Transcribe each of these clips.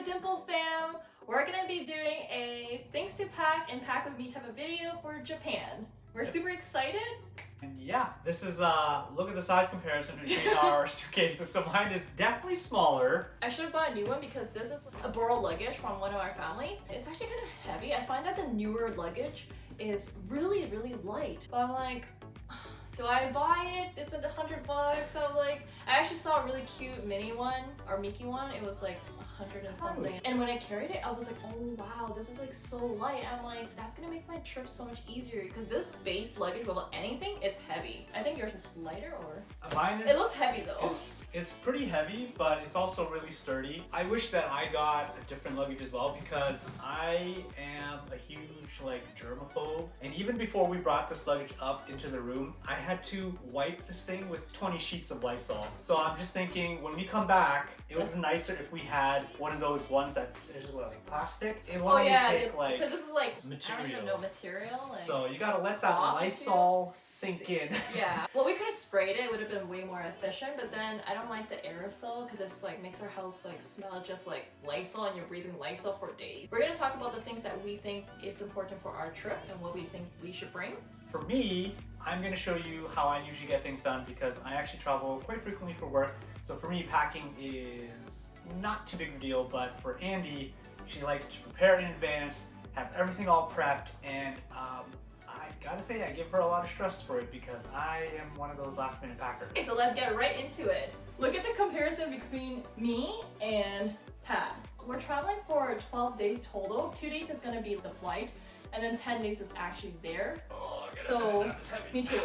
Dimple fam! We're gonna be doing a things to pack and pack with me type of video for Japan. We're super excited. And yeah, this is look at the size comparison between our suitcases. So mine is definitely smaller. I should have bought a new one because this is a borrowed luggage from one of our families. It's actually kind of heavy. I find that the newer luggage is really light. But I'm like, do I buy it? Is it $100? So I'm like, I actually saw a really cute mini one, or Miki one. It was like 100 and something. And when I carried it, I was like, oh wow, this is like so light. I'm like, that's gonna make my trip so much easier because this base luggage without anything, it's heavy. I think yours is lighter or? Mine is. It looks heavy though. It's pretty heavy, but it's also really sturdy. I wish that I got a different luggage as well because I am a huge like germaphobe. And even before we brought this luggage up into the room, I had to wipe this thing with 20 sheets of Lysol. So I'm just thinking when we come back, it would be nicer if we had one of those ones that is what, like plastic. It won't take like because this is like material. I don't even know material. Like, so you gotta let that Lysol sink in. Yeah. Well, we could have sprayed it. It would have been way more efficient. But then I don't like the aerosol because it's like makes our house like smell just like Lysol, and you're breathing Lysol for days. We're gonna talk about the things that we think is important for our trip and what we think we should bring. For me, I'm going to show you how I usually get things done because I actually travel quite frequently for work. So for me, packing is not too big of a deal, but for Andy, she likes to prepare in advance, have everything all prepped, and I gotta say I give her a lot of stress for it because I am one of those last minute packers. Okay, so let's get right into it. Look at the comparison between me and Pat. We're traveling for 12 days total. 2 days is gonna be the flight, and then 10 days is actually there. Oh, so, me too.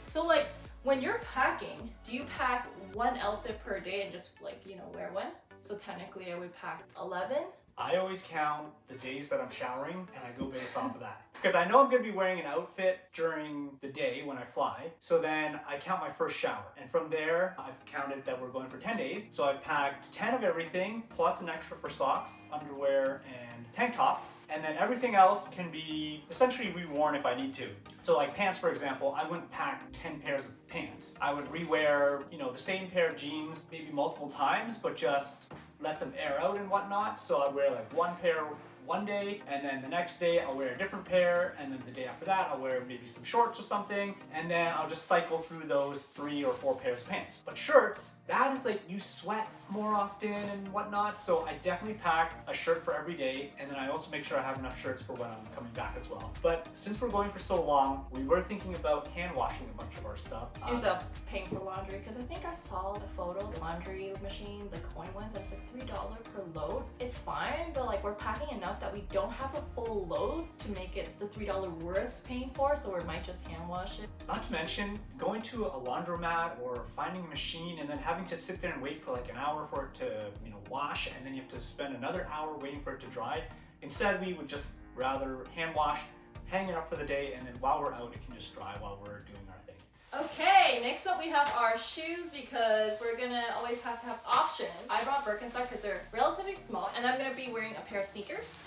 So like, when you're packing, do you pack one outfit per day and just like, you know, wear one? So technically I would pack 11. I always count the days that I'm showering and I go based off of that. Because I know I'm going to be wearing an outfit during the day when I fly. So then I count my first shower. And from there, I've counted that we're going for 10 days. So I've packed 10 of everything, plus an extra for socks, underwear, and tank tops. And then everything else can be essentially reworn if I need to. So like pants, for example, I wouldn't pack 10 pairs of pants. I would rewear, you know, the same pair of jeans maybe multiple times, but just let them air out and whatnot. So I wear like one pair one day, and then the next day I'll wear a different pair, and then the day after that I'll wear maybe some shorts or something, and then I'll just cycle through those 3 or 4 pairs of pants. But shirts, that is like you sweat more often and whatnot, so I definitely pack a shirt for every day, and then I also make sure I have enough shirts for when I'm coming back as well. But since we're going for so long, we were thinking about hand washing a bunch of our stuff. Instead of paying for laundry, because I think I saw the photo, the laundry machine, the coin ones, and it's like $3 per load. It's fine, but like we're packing enough that we don't have a full load to make it the $3 worth paying for, so we might just hand wash it. Not to mention going to a laundromat or finding a machine and then having to sit there and wait for like an hour for it to, you know, wash, and then you have to spend another hour waiting for it to dry. Instead, we would just rather hand wash, hang it up for the day, and then while we're out, it can just dry while we're doing our thing. Okay, next up we have our shoes because we're gonna always have to have options. I brought Birkenstock because they're relatively small, and I'm gonna be wearing a pair of sneakers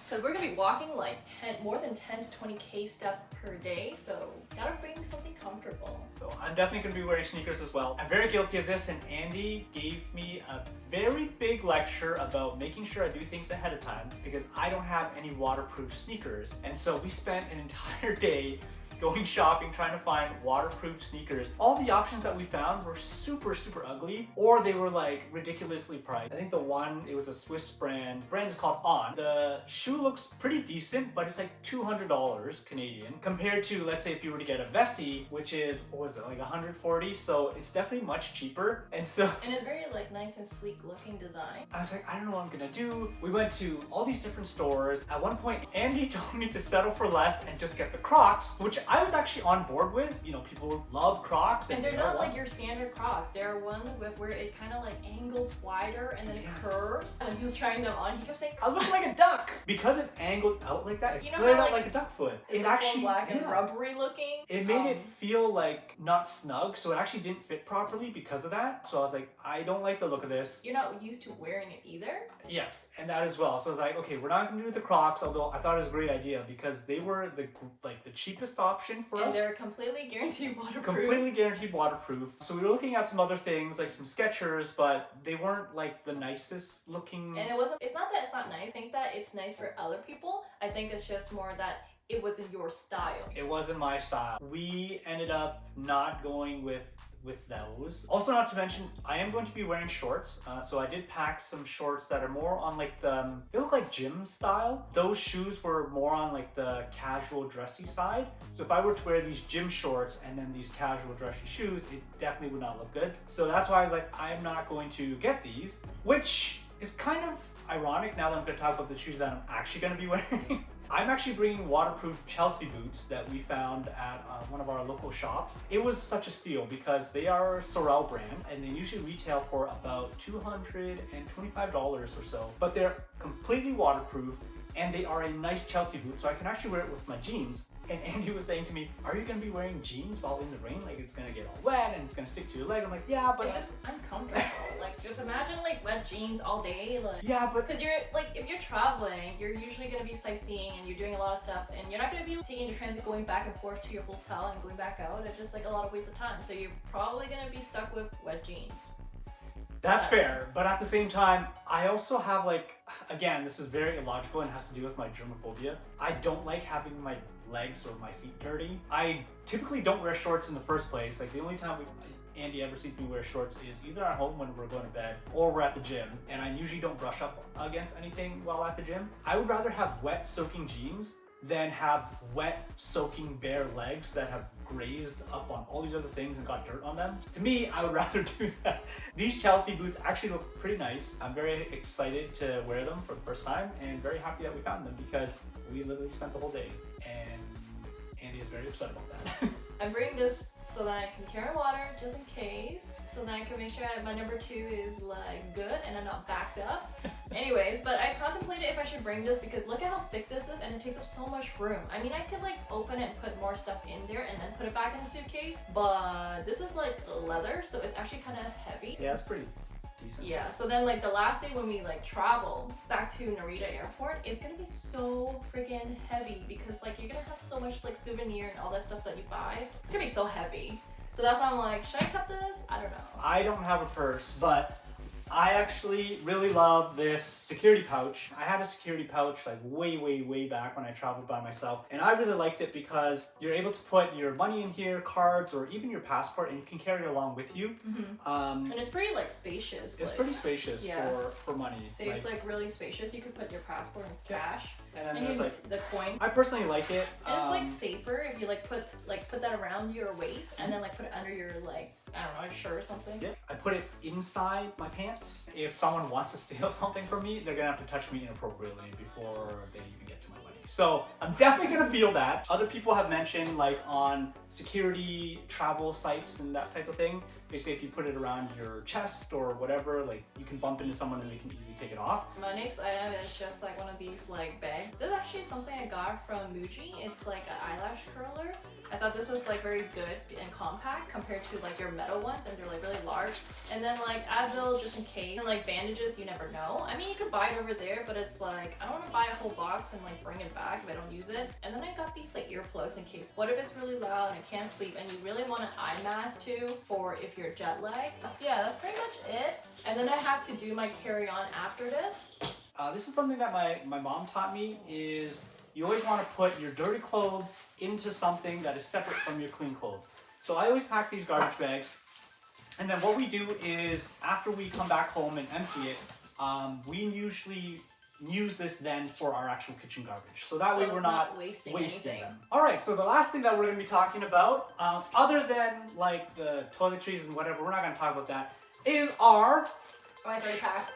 because we're gonna be walking like more than 10 to 20k steps per day, so gotta bring something comfortable. So I'm definitely gonna be wearing sneakers as well. I'm very guilty of this, and Andy gave me a very big lecture about making sure I do things ahead of time because I don't have any waterproof sneakers. And so we spent an entire day going shopping, trying to find waterproof sneakers. All the options that we found were super ugly, or they were like ridiculously priced. I think the one, it was a Swiss brand. Brand is called On. The shoe looks pretty decent, but it's like $200 Canadian compared to, let's say, if you were to get a Vessi, which is, what was it, like 140? So it's definitely much cheaper. And it's very like nice and sleek looking design. I was like, I don't know what I'm gonna do. We went to all these different stores. At one point, Andy told me to settle for less and just get the Crocs, which I was actually on board with. You know, people love Crocs. And they're not like your standard Crocs. They're one with where it kind of like angles wider and then it curves. When he was trying them on, he kept saying, I look like a duck. Because it angled out like that, it flared out like a duck foot. It actually black and rubbery looking. It made it feel like not snug, so it actually didn't fit properly because of that. So I was like, I don't like the look of this. You're not used to wearing it either? Yes, and that as well. So I was like, okay, we're not gonna do the Crocs, although I thought it was a great idea because they were the cheapest option option for And us. they're completely guaranteed waterproof. Completely guaranteed waterproof. So we were looking at some other things like some Skechers, but they weren't like the nicest looking. And it's not that it's not nice. I think that it's nice for other people. I think it's just more that it wasn't your style. It wasn't my style. We ended up not going with those. Also, not to mention, I am going to be wearing shorts. So I did pack some shorts that are more on like they look like gym style. Those shoes were more on like the casual dressy side. So if I were to wear these gym shorts and then these casual dressy shoes, it definitely would not look good. So that's why I was like, I'm not going to get these, which is kind of ironic now that I'm going to talk about the shoes that I'm actually going to be wearing. I'm actually bringing waterproof Chelsea boots that we found at one of our local shops. It was such a steal because they are Sorel brand and they usually retail for about $225 or so, but they're completely waterproof and they are a nice Chelsea boot, so I can actually wear it with my jeans. And Andy was saying to me, are you going to be wearing jeans while in the rain? Like it's going to get all wet and it's going to stick to your leg. I'm like, yeah, but it's just uncomfortable. Like just imagine like wet jeans all day. Like yeah, but because you're like if you're traveling, you're usually going to be sightseeing and you're doing a lot of stuff, and you're not going to be taking your transit going back and forth to your hotel and going back out. It's just like a lot of waste of time. So you're probably going to be stuck with wet jeans. that's fair, but at the same time, I also have like, again, this is very illogical and has to do with my germophobia. I don't like having my legs or my feet dirty. I typically don't wear shorts in the first place. Like the only time Andy ever sees me wear shorts is either at home when we're going to bed or we're at the gym, and I usually don't brush up against anything while at the gym. I would rather have wet soaking jeans than have wet soaking bare legs that have grazed up on all these other things and got dirt on them. To me, I would rather do that. These Chelsea boots actually look pretty nice. I'm very excited to wear them for the first time and very happy that we found them because we literally spent the whole day and Andy is very upset about that. I'm bringing this so that I can carry water just in case, so that I can make sure my number 2 is like good and I'm not backed up. Anyways, but I contemplated if I should bring this because look at how thick this is and it takes up so much room. I mean, I could like open it and put more stuff in there and then put it back in the suitcase, but this is like leather, so it's actually kind of heavy. Yeah, it's pretty decent. Yeah, so then like the last day when we like travel back to Narita airport, it's gonna be so freaking heavy because like you're gonna have so much like souvenir and all that stuff that you buy. It's gonna be so heavy. So that's why I'm like, should I cut this? I don't know. I don't have a purse, but I actually really love this security pouch. I had a security pouch like way back when I traveled by myself, and I really liked it because you're able to put your money in here, cards, or even your passport, and you can carry it along with you. And it's pretty like spacious. It's pretty spacious yeah. for money. So it's like really spacious. You could put your passport and cash, and then there's like the coin. I personally like it. And it's like safer if you like put that around your waist and then like put it under your like, I don't know, your shirt or something. Yeah, I put it inside my pants. If someone wants to steal something from me, they're gonna have to touch me inappropriately before they even get to my money. So I'm definitely gonna feel that. Other people have mentioned like on security travel sites and that type of thing, they say if you put it around your chest or whatever, like you can bump into someone and they can easily take it off. My next item is just like one of these like bags. This is actually something I got from Muji. It's like an eyelash curler. I thought this was like very good and compact compared to like your metal ones, and they're like really large. And then like Advil just in case, and like bandages, you never know. I mean, you could buy it over there, but it's like I don't want to buy a whole box and like bring it back if I don't use it. And then I got these like earplugs in case. What if it's really loud and I can't sleep and you really want an eye mask too for if you're jet lagged? So yeah, that's pretty much it. And then I have to do my carry-on after this. This is something that my mom taught me is you always want to put your dirty clothes into something that is separate from your clean clothes. So I always pack these garbage bags, and then what we do is after we come back home and empty it, we usually use this then for our actual kitchen garbage. So that way we're not wasting them. All right, so the last thing that we're going to be talking about, other than like the toiletries and whatever, we're not going to talk about that, is our... Mine's already packed.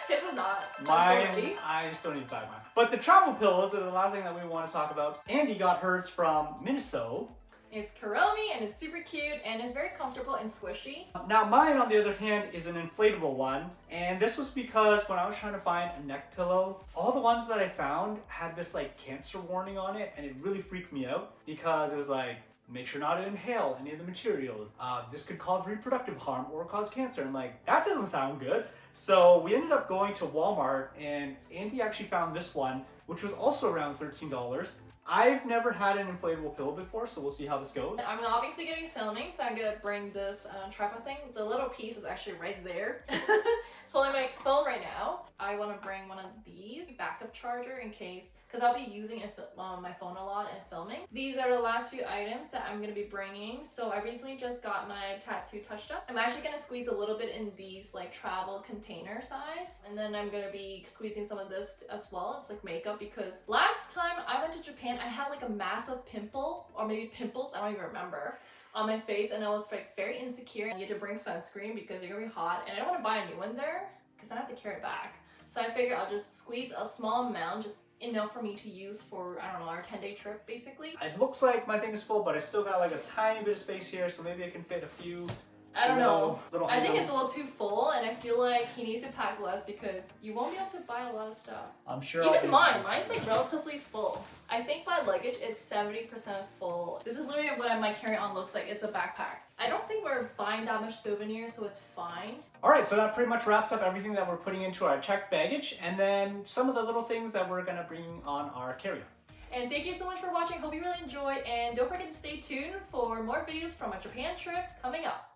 This is not. Mine, I still need to buy mine. But the travel pillows are the last thing that we want to talk about. Andy got hers from Miniso. It's Kuromi and it's super cute and it's very comfortable and squishy. Now mine, on the other hand, is an inflatable one. And this was because when I was trying to find a neck pillow, all the ones that I found had this like cancer warning on it, and it really freaked me out because it was like, make sure not to inhale any of the materials. This could cause reproductive harm or cause cancer. I'm like, that doesn't sound good. So we ended up going to Walmart, and Andy actually found this one, which was also around $13. I've never had an inflatable pillow before, so we'll see how this goes. I'm obviously going to be filming, so I'm going to bring this tripod thing. The little piece is actually right there. It's holding my phone right now. I want to bring one of these backup charger in case, because I'll be using my phone a lot and filming. These are the last few items that I'm going to be bringing. So I recently just got my tattoo touched up. I'm actually going to squeeze a little bit in these like travel container size. And then I'm going to be squeezing some of this as well. It's like makeup, because last time I went to Japan, I had like a massive pimple, or maybe pimples, I don't even remember, on my face, and I was like very insecure. And you had to bring sunscreen because you're gonna be hot, and I don't want to buy a new one there because then I have to carry it back. So I figured I'll just squeeze a small amount, just enough for me to use for, I don't know, our 10-day trip basically. It looks like my thing is full, but I still got like a tiny bit of space here, so maybe I can fit a few. I don't know. I think items. it's a little too full, and I feel like he needs to pack less because you won't be able to buy a lot of stuff. I'm sure. Even mine's like relatively full. I think my luggage is 70% full. This is literally what my carry-on looks like. It's a backpack. I don't think we're buying that much souvenirs, so it's fine. Alright, so that pretty much wraps up everything that we're putting into our checked baggage, and then some of the little things that we're gonna bring on our carry-on. And thank you so much for watching. Hope you really enjoyed, and don't forget to stay tuned for more videos from our Japan trip coming up.